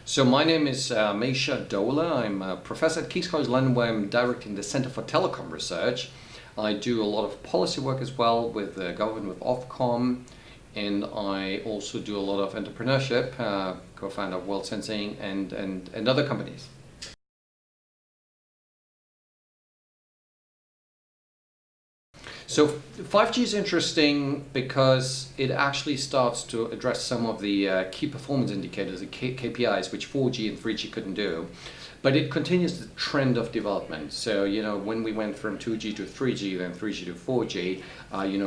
So my name is Mischa Dohler. I'm a professor at King's College London, where I'm directing the Center for Telecom Research. I do a lot of policy work as well with the government, with Ofcom, and I also do a lot of entrepreneurship, co-founder of Worldsensing and other companies. So 5G is interesting because it actually starts to address some of the key performance indicators, the KPIs, which 4G and 3G couldn't do. But it continues the trend of development. So, when we went from 2G to 3G, then 3G to 4G,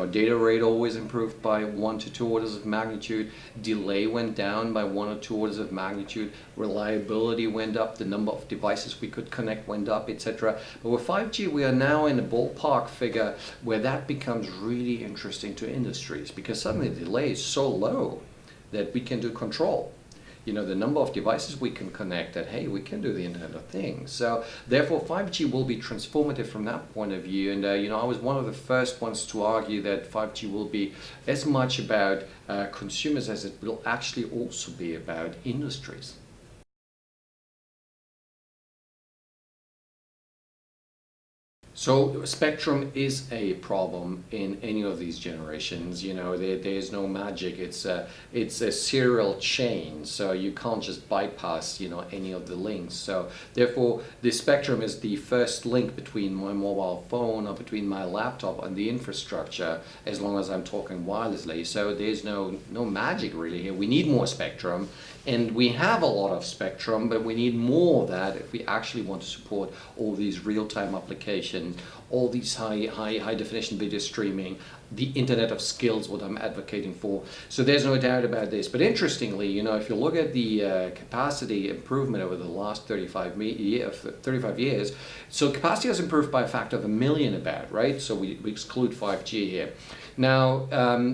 data rate always improved by 1 to 2 orders of magnitude. Delay went down by 1 or 2 orders of magnitude. Reliability went up. The number of devices we could connect went up, etc. But with 5G, we are now in a ballpark figure where that becomes really interesting to industries, because suddenly the delay is so low that we can do control. The number of devices we can connect, that, hey, we can do the Internet of Things. So therefore 5G will be transformative from that point of view. And I was one of the first ones to argue that 5G will be as much about consumers as it will actually also be about industries. So spectrum is a problem in any of these generations. There's no magic. It's a serial chain, so you can't just bypass any of the links. So therefore, the spectrum is the first link between my mobile phone or between my laptop and the infrastructure, as long as I'm talking wirelessly. So there's no magic really here. We need more spectrum, and we have a lot of spectrum, but we need more of that if we actually want to support all these real-time applications, all these high definition video streaming, the Internet of Skills, what I'm advocating for. So there's no doubt about this. But interestingly, if you look at the capacity improvement over the last 35 years, so capacity has improved by a factor of 1 million about, right? So we exclude 5G here. Now,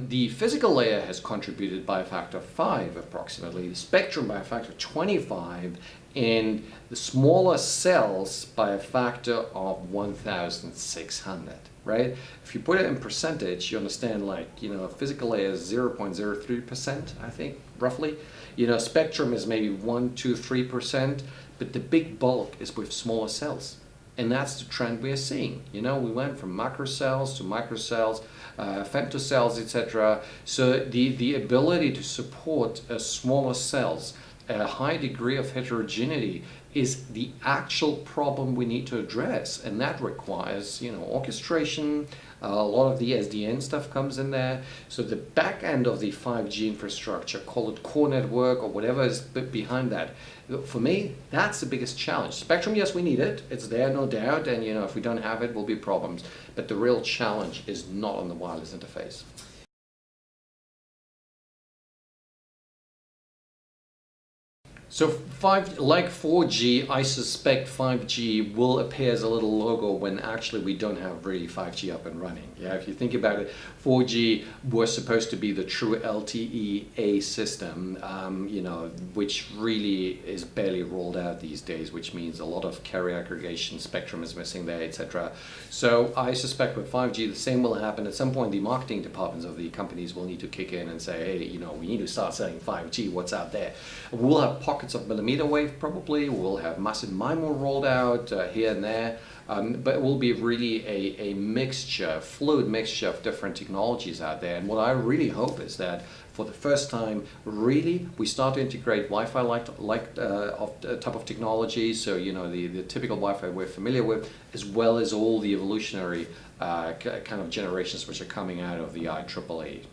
the physical layer has contributed by a factor of 5 approximately, the spectrum by a factor of 25, and the smaller cells by a factor of 1,600, right? If you put it in percentage, you understand, a physical layer is 0.03%, I think, roughly. Spectrum is maybe 1, 2, 3%, but the big bulk is with smaller cells. And that's the trend we're seeing. We went from macrocells to microcells, femtocells, etc. So the ability to support smaller cells at a high degree of heterogeneity is the actual problem we need to address, and that requires orchestration. A lot of the SDN stuff comes in there. So the back end of the 5G infrastructure, call it core network or whatever is behind that, for me, that's the biggest challenge. Spectrum, yes, we need it. It's there, no doubt, and if we don't have it, will be problems. But the real challenge is not on the wireless interface. So like 4G, I suspect 5G will appear as a little logo when actually we don't have really 5G up and running. Yeah, if you think about it, 4G was supposed to be the true LTE-A system, which really is barely rolled out these days, which means a lot of carrier aggregation spectrum is missing there, etc. So I suspect with 5G the same will happen. At some point, the marketing departments of the companies will need to kick in and say, hey, we need to start selling 5G. What's out there? We'll have pockets of millimeter wave probably. We'll have massive MIMO rolled out here and there. But it will be really a mixture, fluid mixture of different technologies out there. And what I really hope is that for the first time, really, we start to integrate Wi-Fi type of technology. So, the typical Wi-Fi we're familiar with, as well as all the evolutionary kind of generations which are coming out of the IEEE.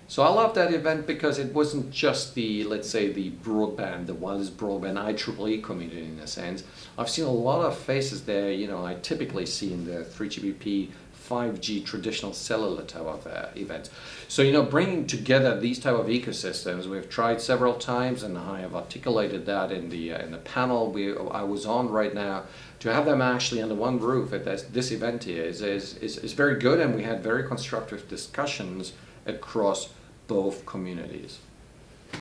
So I love that event because it wasn't just the, let's say, the wireless broadband IEEE community in a sense. I've seen a lot of faces there, I typically see in the 3GPP 5G traditional cellular type of events. So, bringing together these type of ecosystems, we've tried several times, and I have articulated that in the panel I was on right now. To have them actually under one roof at this event here is very good, and we had very constructive discussions across both communities.